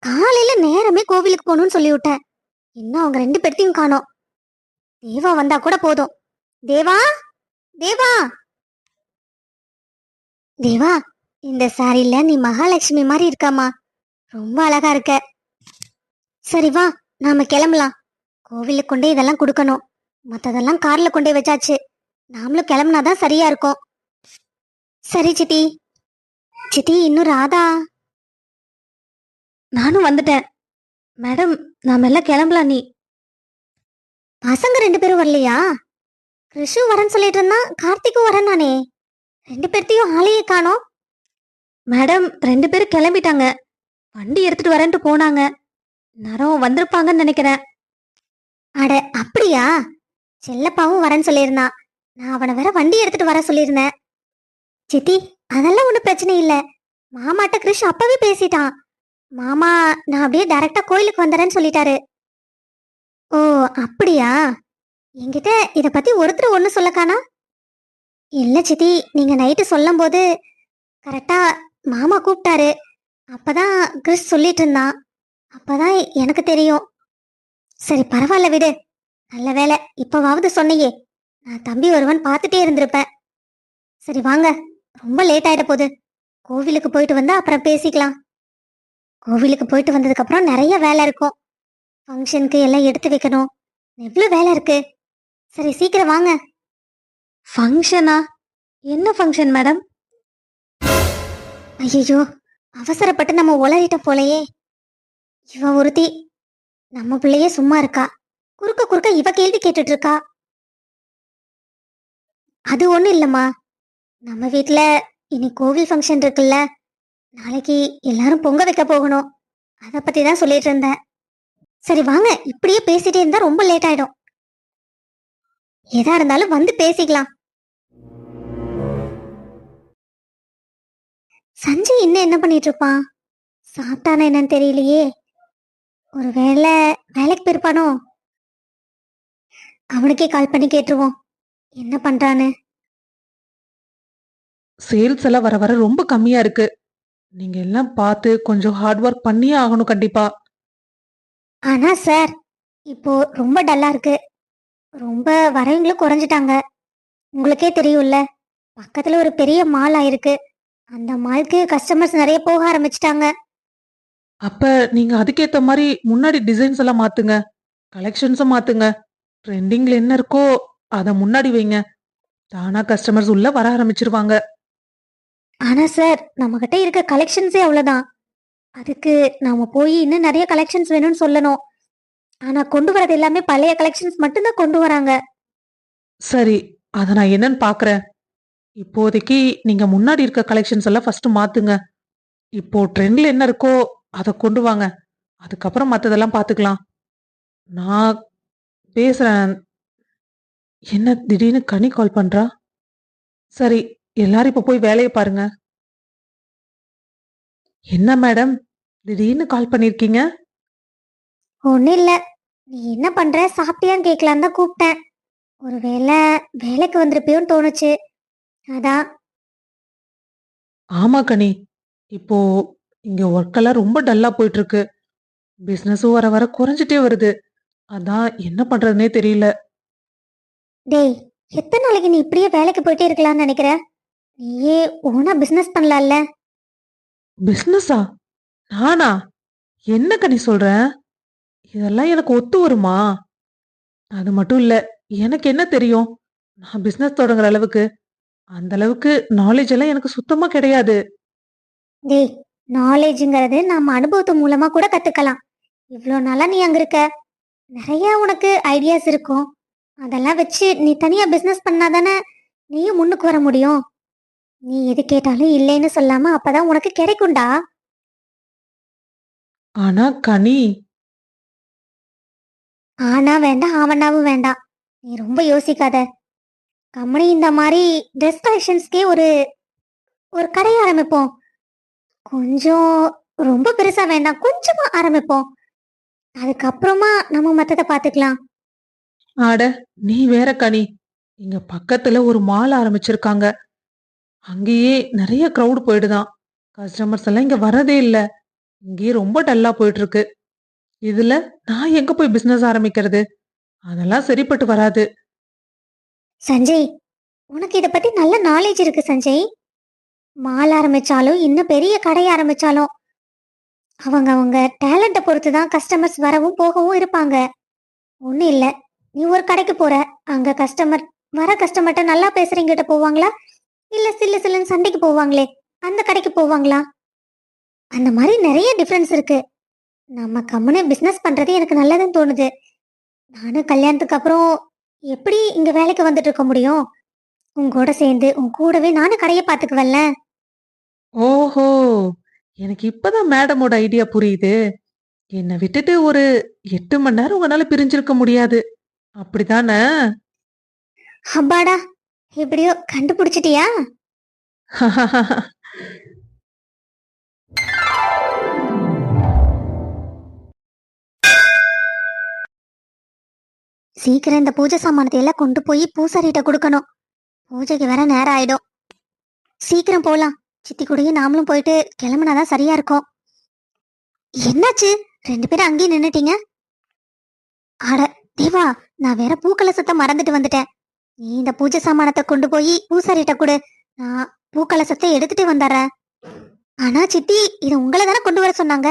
காலையில நேரமே கோவிலுக்கு போகணும்னு சொல்லி விட்டேன். இன்னும் அவங்க ரெண்டு பேர்த்தையும் காணோம். தேவா வந்தா கூட போதும். தேவா, தேவா, தேவா, இந்த சாரியில நீ மகாலட்சுமி மாதிரி இருக்காமா. ரொம்ப அழகா இருக்க. சரி வா, நாம கிளம்பலாம். கோவிலுக்கு கொண்டே இதெல்லாம் கொடுக்கணும். மத்ததெல்லாம் கார்ல கொண்டே வச்சாச்சு. நாமளும் கிளம்புனாதான் சரியா இருக்கும். சரி சித்தி. சித்தி, இன்னும் ராதா? நானும் வந்துட்டேன். மேடம், நாம எல்லாம் கிளம்பலாம். நீ பசங்க ரெண்டு பேரும் வரலையா? கிருஷு வரேன்னு சொல்லிட்டு இருந்தான், கார்த்திக்கும் வரேன் நானே. ரெண்டு பேர்த்தையும் ஆளையே காணோம். மேடம், ரெண்டு பேரும் கிளம்பிட்டாங்க. வண்டி எடுத்துட்டு வரேன்ட்டு போனாங்க. நேரம் வந்திருப்பாங்கன்னு நினைக்கிறேன். அட அப்படியா? செல்லப்பாவும் வரேன்னு சொல்லியிருந்தான். நான் அவனை வேற வண்டி எடுத்துட்டு வர சொல்லியிருந்தேன். சித்தி, அதெல்லாம் ஒன்றும் பிரச்சனை இல்லை. மாமாட்ட கிருஷ் அப்பவே பேசிட்டான். மாமா நான் அப்படியே டைரக்டா கோயிலுக்கு வந்துடுறேன்னு சொல்லிட்டாரு. ஓ அப்படியா? என்கிட்ட இத பத்தி ஒருத்தர் ஒண்ணு சொல்லக்கானா? இல்ல சித்தி, நீங்க நைட்டு சொல்லும் போது கரெக்டா மாமா கூப்பிட்டாரு. அப்பதான் கிறிஸ் சொல்லிட்டு இருந்தான். அப்பதான் எனக்கு தெரியும். சரி பரவாயில்ல விடு. நல்ல வேலை இப்பவாவது சொன்னியே. நான் தம்பி ஒருவன் பார்த்துட்டே இருந்திருப்பேன். சரி வாங்க, ரொம்ப லேட் ஆயிட போகுது. கோவிலுக்கு போயிட்டு வந்தா அப்புறம் பேசிக்கலாம். கோவிலுக்கு போயிட்டு வந்ததுக்கு அப்புறம் நிறைய வேலை இருக்கும். ஃபங்க்ஷனுக்கு எல்லாம் எடுத்து வைக்கணும். எவ்வளவு வேலை இருக்கு. சரி சீக்கிரம் வாங்க. ஃபங்க்ஷனா? என்ன ஃபங்க்ஷன் மேடம்? ஐயோ, அவசரப்பட்டு நம்ம உளறிட்டோம் போலயே. இவ ஒருத்தி நம்ம பிள்ளையே சும்மா இருக்கா. குறுக்க குறுக்க இவ கேள்வி கேட்டுட்டு இருக்கா. அது ஒண்ணும் இல்லம்மா. நம்ம வீட்ல இனி கோவில் ஃபங்க்ஷன் இருக்குல்ல. நாளைக்கு எல்லாரும் பொங்க வைக்க போகணும். அத பத்தி தான் சொல்லிட்டு இருந்தேன். சரி வாங்க, இப்படியே பேசிட்டே இருந்தா ரொம்ப லேட் ஆயிடும். எதா இருந்தாலும் வந்து பேசிக்கலாம். சஞ்சய் இன்னும் என்ன பண்ணிட்டு இருப்பான்? சாப்பிட்டானா என்னன்னு தெரியலையே. ஒருவேளை வேலைக்கு போயிருப்பானோ? அவனுக்கே கால் பண்ணி கேட்டுருவோம் என்ன பண்றான்னு. சேல்ஸ் எல்லாம் வர வர ரொம்ப கம்மியா இருக்கு. நீங்க எல்லாம் பார்த்து கொஞ்சம் ஹார்ட் ஒர்க் பண்ணியே ஆகணும் கண்டிப்பா. ஆனா சார், இப்போ ரொம்ப டல்லா இருக்கு. ரொம்ப வரவங்களும் குறைஞ்சிட்டாங்க. உங்களுக்கே தெரியும்ல, பக்கத்துல ஒரு பெரிய மால் ஆயிருக்கு. அந்த மால்க்கு கஸ்டமர்ஸ் நிறைய போக ஆரம்பிச்சிட்டாங்க. அப்ப நீங்க அதுக்கேத்த மாதிரி முன்னாடி டிசைன்ஸ் எல்லாம் மாத்துங்க, கலெக்ஷன்ஸும் மாத்துங்க. ட்ரெண்டிங்ல என்ன இருக்கோ அத முன்னாடி வைங்க. தானா கஸ்டமர்ஸ் உள்ள வர ஆரம்பிச்சிருவாங்க. ஆனா சார், நம்ம கிட்ட இருக்க கலெக்ஷன்ஸே அவ்வளவுதான். அதுக்கு நாம போய் இன்னும் நிறைய கலெக்ஷன்ஸ் வேணும்னு சொல்லணும். ஆனா கொண்டு வரது எல்லாமே பழைய கலெக்ஷன்ஸ் மட்டும்தான் கொண்டு வராங்க. சரி, அத நான் என்னன்னு பாக்குறேன். இப்போதைக்கு நீங்க முன்னாடி இருக்க கலெக்ஷன்ஸ் எல்லாம் ஃபர்ஸ்ட் மாத்துங்க. இப்போ ட்ரெண்ட்ல என்ன இருக்கோ அத கொண்டு வாங்க. அதுக்கப்புறம் மத்ததெல்லாம் பாத்துக்கலாம். நான் பேசுறேன். என்ன திடீர்னு கனி கால் பண்றா? சரி, எல்லாரும் இப்ப போய் வேலையை பாருங்க. என்ன மேடம், திடீர்னு கால் பண்ணிருக்கீங்க? ஒன்னும் இல்ல. நீ என்ன பண்ற, சாப்பிட்டியான்னு கேட்கலான்னு தான் கூப்பிட்டேன். ஒருவேளை வேலைக்கு வந்திருப்பியோன்னு தோணுச்சு, அதான். ஆமா கனி, இப்போ இங்க ஒர்க் எல்லாம் ரொம்ப டல்லா போயிட்டு இருக்கு. பிசினஸும் வர வர குறைஞ்சிட்டே வருது. அதான் என்ன பண்றதுனே தெரியல. டேய், எத்தனை நாளைக்கு நீ இப்படியே வேலைக்கு போயிட்டே இருக்கலாம்னு நினைக்கிற? நீயே ஓனா பிசினஸ் பண்ணலாம்ல. பிசினஸா? நானா? என்ன கனி சொல்ற? இதெல்லாம் எனக்கு ஒத்து வருமா? அது மட்டும் இல்ல, எனக்கு என்ன தெரியும் நான் பிசினஸ் தொடங்குற அளவுக்கு? அந்த அளவுக்கு நாலேஜ் எல்லாம் எனக்கு சுத்தமா கிடையாது. டேய், நாலேஜுங்கிறது நம்ம அனுபவத்து மூலமா கூட கத்துக்கலாம். இவ்வளோ நாளா நீ அங்க இருக்க, நிறைய உனக்கு ஐடியாஸ் இருக்கும். அதெல்லாம் வச்சு நீ தனியா பிசினஸ் பண்ணாதானே நீயும் முன்னுக்கு வர முடியும். நீ எது கேட்டாலும் இல்லைன்னு சொல்லாம அப்பதான் உனக்கு கிடைக்கும்டா. ஆனா கனி, ஆனா வேண்டாம், ஆவனாவும் வேண்டாம். நீ ரொம்ப யோசிக்காத. கம்பெனி இந்த மாதிரி ட்ரெஸ் கலெக்ஷன்ஸ்க்கே ஒரு ஒரு கடை ஆரம்பிப்போம். கொஞ்சம் ரொம்ப பெருசா வேண்டாம், கொஞ்சமா ஆரம்பிப்போம். அதுக்கப்புறமா நம்ம மத்தத பாத்துக்கலாம். ஆட, நீ வேற கனி. இங்க பக்கத்துல ஒரு மால் ஆரம்பிச்சிருக்காங்க. அங்கேயே நிறைய கிரவுட் போயிடுதான். கஸ்டமர்ஸ் எல்லாம் இங்க வரதே இல்ல. இங்கேயே ரொம்ப டல்லா போயிட்டு இருக்கு. இதுல நான் எங்க போய் பிசினஸ் ஆரம்பிக்கிறது? அதெல்லாம் சரிப்பட்டு வராது. சஞ்சய், உனக்கு இத பத்தி நல்ல நாலேஜ் இருக்கு சஞ்சய். மால் ஆரம்பிச்சாலும் இன்னும் பெரிய கடை ஆரம்பிச்சாலும் அவங்க அவங்க டேலண்ட்டை பொறுத்து தான் கஸ்டமர்ஸ் வரவும் போகவும் இருப்பாங்க. ஒன்றும் இல்லை, நீ ஒரு கடைக்கு போற, அங்க கஸ்டமர் வர கஸ்டமர்கிட்ட நல்லா பேசுறீங்கிட்ட போவாங்களா, இல்ல சில்லு சில்லுன்னு சண்டைக்கு போவாங்களே அந்த கடைக்கு போவாங்களா? அந்த மாதிரி நிறைய டிஃப்ரென்ஸ் இருக்கு. நம்ம கம்முனு பிஸ்னஸ் பண்றது எனக்கு நல்லதுன்னு தோணுது. நானும் கல்யாணத்துக்கு அப்புறம் எப்படி இங்க வேலைக்கு வந்துட்டு இருக்க முடியும்? உன் கூட சேர்ந்து உன் கூடவே நானும் கடையை பார்த்துக்குவல்ல. ஓஹோ! எனக்கு இப்பதான் மேடமோட ஐடியா புரியுது. என்ன விட்டுட்டு ஒரு 8 மணி நேரம் உங்களால பிரிஞ்சிருக்க முடியாது. அப்படிதானே? அப்பாடா, எப்படியோ கண்டுபிடிச்சிட்டியா? சீக்கிரம் இந்த பூஜை சாமானத்தை எல்லாம் கொண்டு போய் பூசாரிட்ட கொடுக்கணும். பூஜைக்கு வேற நேரம் ஆயிடும். சீக்கிரம் போலாம். சித்தி கூடயும் நாமளும் போயிட்டு கிளம்புனாதான் சரியா இருக்கும். என்னாச்சு, 2 பேரும் அங்கேயே நின்னுட்டீங்க? அட தேவா, நான் வேற பூக்கலசத்தை மறந்துட்டு வந்துட்டேன். நீ இந்த பூஜை சாமானத்தை கொண்டு போய் பூசாரிட்ட கொடு. நான் பூக்கலசத்தை எடுத்துட்டு வந்துடுறேன். ஆனா சித்தி, இது உங்களை தானே கொண்டு வர சொன்னாங்க.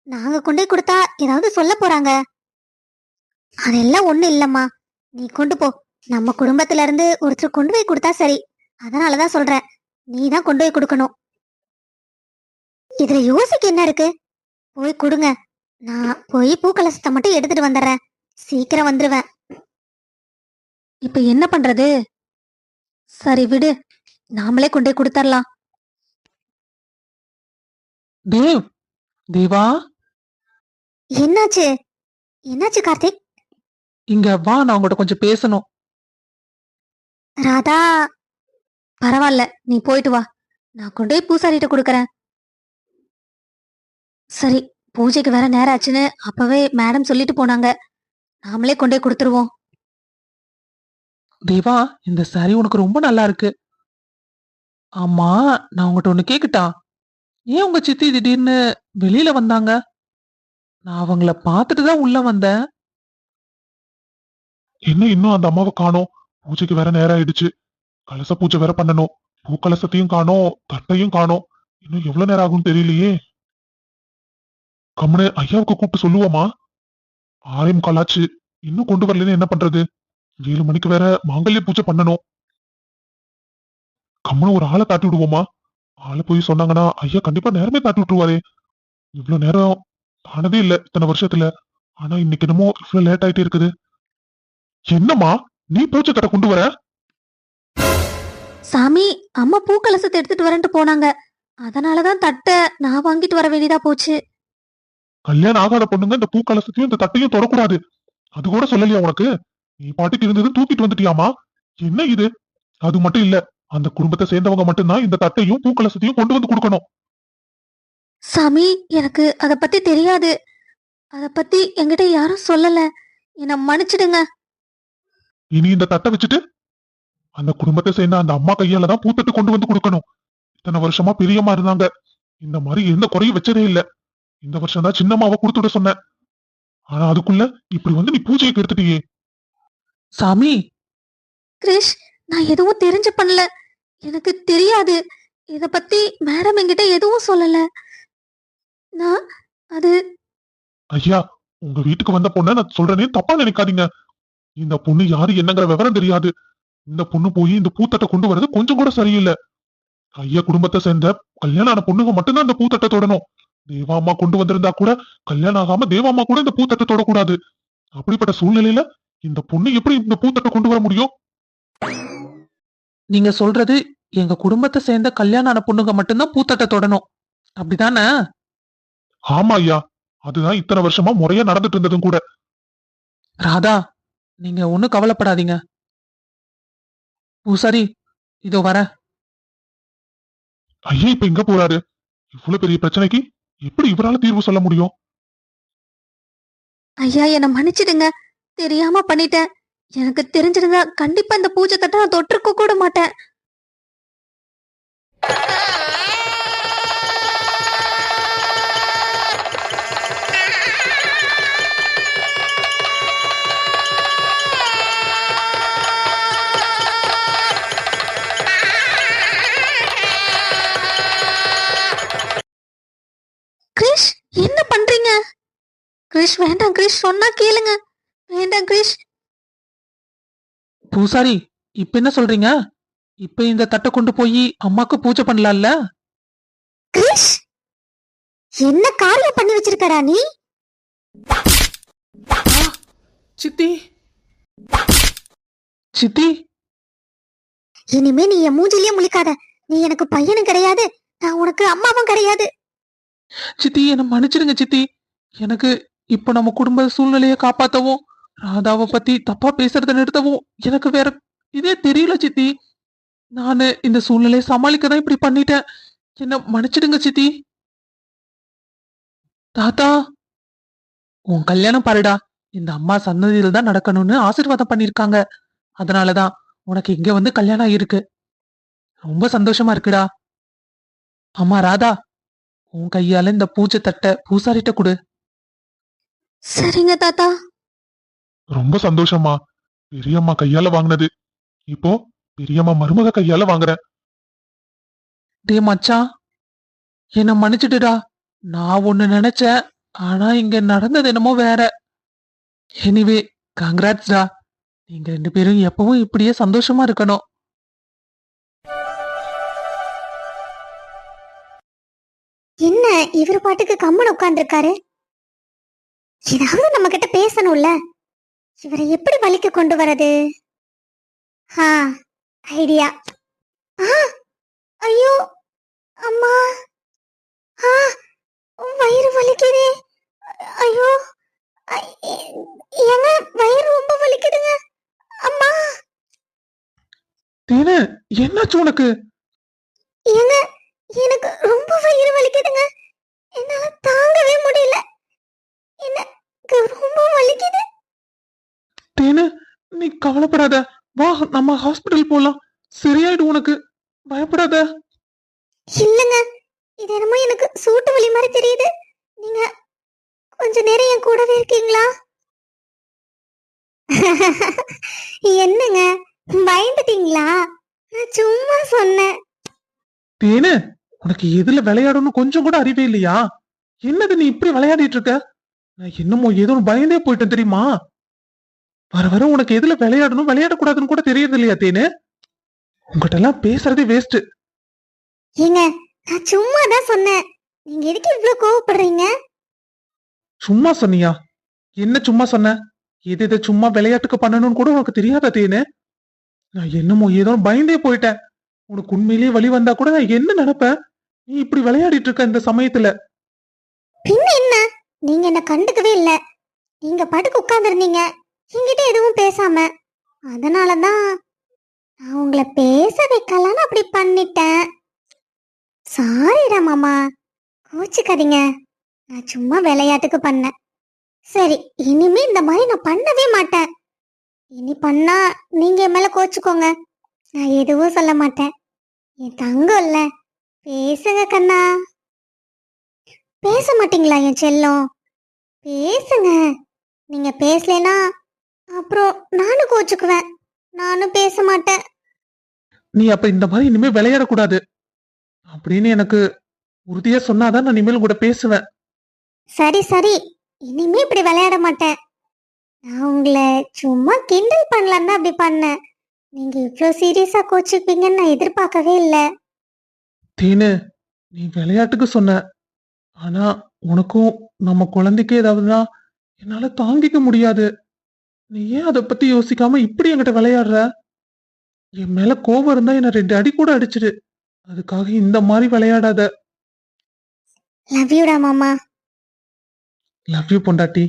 நாங்க கொண்டு போய் கொடுத்தா ஏதாவது சொல்ல போறாங்க. அதெல்லாம் ஒண்ணு இல்லம்மா, நீ கொண்டு போ. நம்ம குடும்பத்துல இருந்து ஒருத்தர் கொண்டு போய் கொடுத்தா சரி. அதனாலதான் சொல்றேன், நீ தான் கொண்டு போய் கொடுக்கணும். இதுல யோசிக்க என்ன இருக்கு? போய் கொடுங்க. நான் போய் பூக்கலசத்தை மட்டும் எடுத்துட்டு வந்துடுறேன். சீக்கிரம் வந்துருவேன். இப்ப என்ன பண்றது? சரி விடு, நாமளே கொண்டு போய் கொடுத்துடலாம். தேவ், தேவா, என்னாச்சு? என்னாச்சு கார்த்திக்? இங்க வா, நான் உங்ககிட்ட கொஞ்சம் பேசணும். ராதா, பரவாயில்ல, நீ போயிட்டு வா. நான் கொண்டு போய் பூசாரிட்ட கொடுக்கறேன். சரி, பூஜைக்கு வேற நேரம் ஆச்சுன்னு அப்பவே மேடம் சொல்லிட்டு போனாங்க. நாமளே கொண்டு போய் கொடுத்துருவோம். தேவா, இந்த சாரி உனக்கு ரொம்ப நல்லா இருக்கு. ஆமா, நான் உங்ககிட்ட ஒண்ணு கேக்கட்டா? ஏன் உங்க சித்தி திடீர்னு வெளியில வந்தாங்க? நான் அவங்கள பார்த்துட்டு தான் உள்ள வந்தேன். என்ன இன்னும் அந்த அம்மாவை காணோம்? பூஜைக்கு வேற நேரம் ஆயிடுச்சு. கலச பூஜை வேற பண்ணணும். பூக்கலசத்தையும் காணோம், தட்டையும் காணோம். இன்னும் எவ்வளவு நேரம் ஆகும்னு தெரியலையே. கம்முனு ஐயாவுக்கு கூப்பிட்டு சொல்லுவோமா? 6:45 ஆச்சு, இன்னும் கொண்டு வரலன்னு என்ன பண்றது? 7 மணிக்கு வேற மாங்கல்ய பூஜை பண்ணணும். கம்முனு ஒரு ஆளை தாட்டி விடுவோமா? ஆளை போய் சொன்னாங்கன்னா ஐயா கண்டிப்பா நேரமே தாட்டி விட்டுருவாரே. இவ்வளவு நேரம் ஆனதே இல்ல இத்தனை வருஷத்துல. ஆனா இன்னைக்கு என்னமோ இவ்வளவு லேட் ஆயிட்டே இருக்குது. என்னம்மா, நீ பூஜை தட்டை கொண்டு வர? சாமி, அம்மா பூக்கலசத்தை எடுத்துட்டு வரேன்ட்டு போனாங்க. அதனாலதான் தட்டை நான் வாங்கிட்டு வர வேண்டியதா போச்சு. கல்யாணம் ஆகாத பொண்ணுங்க இந்த பூக்கலசத்தையும் இந்த தட்டையும் தொடக்கூடாது. அது கூட சொல்லலையா உனக்கு? நீ பாட்டுக்கு இருந்தது தூக்கிட்டு வந்துட்டியாமா? என்ன இது? அது மட்டும் இல்ல, அந்த குடும்பத்தை சேர்ந்தவங்க மட்டும்தான் இந்த தட்டையும் பூக்கலசத்தையும் கொண்டு வந்து கொடுக்கணும். சாமி, எனக்கு அத பத்தி தெரியாது. அத பத்தி என்கிட்ட யாரும் சொல்லல. என்ன மன்னிச்சிடுங்க. இனி இந்த தட்டை வச்சுட்டு அந்த குடும்பத்தை சேர்ந்த அந்த அம்மா கையால தான் பூத்தட்டு கொண்டு வந்து கொடுக்கணும். இத்தனை வருஷமா பெரியம்மா இருந்தாங்க, இந்த மாதிரி எந்த குறையும் வச்சதே இல்ல. இந்த வருஷம் தான் சின்னம்மாவை கொடுத்துட சொன்னேன். ஆனா அதுக்குள்ள இப்படி வந்து நீ பூஜையை கெடுத்துட்டியே. சாமி, கிரிஷ், நான் எதுவும் தெரிஞ்சு பண்ணல. எனக்கு தெரியாது. இத பத்தி மேடம் என்கிட்ட எதுவும் சொல்லல. நான் அது ஐயா, உங்க வீட்டுக்கு வந்த பொண்ண நான் சொல்றேனே தப்பா நினைக்காதீங்க. இந்த பொண்ணு யாரு என்னங்கிற விவரம் தெரியாது. இந்த பொண்ணு போய் இந்த பூத்தட்டை கொண்டு வர்றது கொஞ்சம் கூட சரியில்லை. ஐயா குடும்பத்தை சேர்ந்த கல்யாணம் ஆன பொண்ணுங்க மட்டும்தான் இந்த பூத்தட்டை தொடணும். தேவாம்மா கொண்டு வந்திருந்தா கூட கல்யாணம் ஆகாம தேவாம்மா கூட இந்த பூத்தட்டை தொடக்கூடாது. அப்படிப்பட்ட சூழ்நிலையில இந்த பொண்ணு எப்படி இந்த பூத்தட்டை கொண்டு வர முடியும்? நீங்க சொல்றது எங்க குடும்பத்தை சேர்ந்த கல்யாணம் ஆன பொண்ணுங்க மட்டும்தான் பூத்தட்டை தொடணும். அப்படிதானே? ஆமா ஐயா, அதுதான் இத்தனை வருஷமா முறையா நடந்துட்டு இருந்ததும் கூட. ராதா, நீங்க ஒண்ணும் கவலைப்படாதீங்க. பூசாரி, இதோ வரேன். ஐயா இப்ப எங்க போறாரு? இவ்வளவு பெரிய பிரச்சனைக்கு எப்படி இவரால தீர்வு சொல்ல முடியும்? ஐயா, என்ன மன்னிச்சிடுங்க. தெரியாம பண்ணிட்டேன். எனக்கு தெரிஞ்சிருந்தா கண்டிப்பா இந்த பூஜை தட்டை நான் தொட்டிருக்க கூட மாட்டேன். என்ன பண்றீங்க? கிரிஷ் வேண்டாம், கிரிஷ் சொன்னா கேளுங்க. வேண்டாம் கிரிஷ். பூசாரி, இப்ப என்ன சொல்றீங்க? இப்ப இந்த தட்டை கொண்டு போய் அம்மாக்கு பூஜை பண்ணலாம்ல? கிரிஷ், என்ன காரியம் பண்ணி வச்சிருக்கடா நீ? சித்தி, சித்தி, இனிமே நீ என் மூஞ்சிலேயே முழிக்காத. நீ எனக்கு பையனும் கிடையாது, நான் உனக்கு அம்மாவும் கிடையாது. சித்தி என்ன மன்னிச்சிடுங்க சித்தி. எனக்கு இப்ப நம்ம குடும்ப சூழ்நிலையை காப்பாத்தவும் ராதாவை பத்தி தப்பா பேசுறத நிறுத்தவும் எனக்கு வேற இதே தெரியல சித்தி. நானு இந்த சூழ்நிலையை சமாளிக்க தான் இப்படி பண்ணிட்டேன். என்ன மன்னிச்சிடுங்க சித்தி. தாத்தா, உன் கல்யாணம் பாருடா இந்த அம்மா சன்னதியில தான் நடக்கணும்னு ஆசீர்வாதம் பண்ணிருக்காங்க. அதனாலதான் உனக்கு இங்க வந்து கல்யாணம் ஆயிருக்கு. ரொம்ப சந்தோஷமா இருக்குடா. அம்மா ராதா, உன் கையால இந்த பூஜை தட்டை பூசாரிட்ட கொடு. சரிங்க தாத்தா. ரொம்ப சந்தோஷமா. பெரியம்மா கையால வாங்கினது இப்போ பெரியம்மா மருமக கையால வாங்குறேன். டே மச்சான், என்ன மன்னிச்சிடுடா. நான் ஒண்ணு நினைச்சேன், ஆனா இங்க நடந்தது என்னமோ வேற. எனிவே, கங்க்ராட்ஸ்டா. நீங்க 2 பேரும் எப்பவும் இப்படியே சந்தோஷமா இருக்கணும். என்ன இவர் பாட்டுக்கு கம்மன் உட்கார்ந்துருக்காரு? ஏதாவது நம்ம கிட்ட பேசணும்ல. இவரை எப்படி வலிக்கு கொண்டு வரது? ஐடியா. ஐயோ அம்மா, ஆ, வயிறு வலிக்குதே. ஐயோ, ஏங்க வயிறு ரொம்ப வலிக்குதுங்க அம்மா. தேனு, என்னாச்சு உனக்கு? ஏங்க எனக்கு ரொம்ப வயிறு வலிக்குதுங்க. என்னால தாங்கவே முடியல. எனக்கு ரொம்ப வலிக்குது. தேனு, நீ கவலைப்படாத. வா, நம்ம ஹாஸ்பிடல் போலாம். சரியாயிடும் உனக்கு. பயப்படாத. இல்லங்க, இது என்னமோ எனக்கு சூட்டு வலி மாதிரி தெரியுது. நீங்க கொஞ்ச நேரம் என் கூடவே இருக்கீங்களா? என்னங்க பயந்துட்டீங்களா? நான் சும்மா சொன்னேன். தேனு, உனக்கு எதுல விளையாடணும் கொஞ்சம் கூட அறிவே இல்லையா? என்னது நீ இப்படி விளையாடிட்டு இருக்க? நான் என்னமோ ஏதோ பயந்தே போயிட்டேன் தெரியுமா? வர வர உனக்கு எதுல விளையாடணும் விளையாடக்கூடாதுன்னு கூட தெரியறது இல்லையா தேனு? உங்ககிட்ட எல்லாம் பேசுறதே வேஸ்ட். ஏங்க நான் சும்மா தான் சொன்னேன். நீங்க எதுக்கு இவ்ளோ கோவப்படுறீங்க? சும்மா சொன்னியா? என்ன சும்மா சொன்ன? எது எதை சும்மா விளையாட்டுக்கு பண்ணணும்னு கூட உனக்கு தெரியாதா தேனு? நான் என்னமோ ஏதோ பயந்தே போயிட்டேன். உனக்கு உண்மையிலேயே வழி வந்தா கூட நான் என்ன நினைப்பேன்? நீ இப்படி விளையாடிட்டு இருக்க இந்த சமயத்துல. பின்ன என்ன, நீங்க என்ன கண்டுக்கவே இல்ல. நீங்க பாட்டுக்கு உட்கார்ந்துருந்தீங்க என்கிட்ட எதுவும் பேசாம. அதனாலதான் நான் உங்களை பேச வைக்கலான்னு அப்படி பண்ணிட்டேன். சாரிடா மாமா, கோச்சுக்காதீங்க. நான் சும்மா விளையாட்டுக்கு பண்ணேன். சரி, இனிமே இந்த மாதிரி நான் பண்ணவே மாட்டேன். இனி பண்ணா நீங்க என் மேல கோச்சுக்கோங்க. நான் எதுவும் சொல்ல மாட்டேன். என் தங்கம் இல்ல. பேசுங்க கண்ணா. பேச மாட்டீங்களா என் செல்லம்? பேசுங்க. நீங்க பேசலைனா அப்புறம் நானும் கோச்சுக்குவேன். நானும் பேச மாட்டேன். நீ அப்ப இந்த மாதிரி இனிமே விளையாடக்கூடாது அப்படின்னு எனக்கு உறுதியா சொன்னாதான் நான் இனிமேல் கூட பேசுவேன். சரி சரி, இனிமே இப்படி விளையாட மாட்டேன். நான் உங்களை சும்மா கிண்டல் பண்ணலான்னு தான் அப்படி பண்ணேன். நீங்க இவ்வளோ சீரியஸா கோச்சுப்பீங்கன்னு நான் எதிர்பார்க்கவே இல்லை. தேனு, நீ விளையாட்டுக்கு சொன்ன. ஆனா உனக்கும் நம்ம குழந்தைக்கு ஏதாவதுன்னா என்னால தாங்கிக்க முடியாது. நீ ஏன் அதை பத்தி யோசிக்காம இப்படி என்கிட்ட விளையாடுற? என் மேல கோபம் இருந்தா என்ன 2 அடி கூட அடிச்சிடு. அதுக்காக இந்த மாதிரி விளையாடாத. லவ் யூடா மாமா. லவ் யூ பொண்டாட்டி.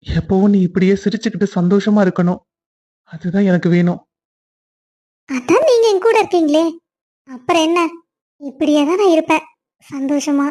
எப்பவும் நீ இப்படியே சிரிச்சுக்கிட்டு சந்தோஷமா இருக்கணும். அதுதான் எனக்கு வேணும். அதான் நீங்க என் கூட இருக்கீங்களே, அப்புறம் என்ன? இப்படியே தான் நான் இருப்பேன் சந்தோஷமா.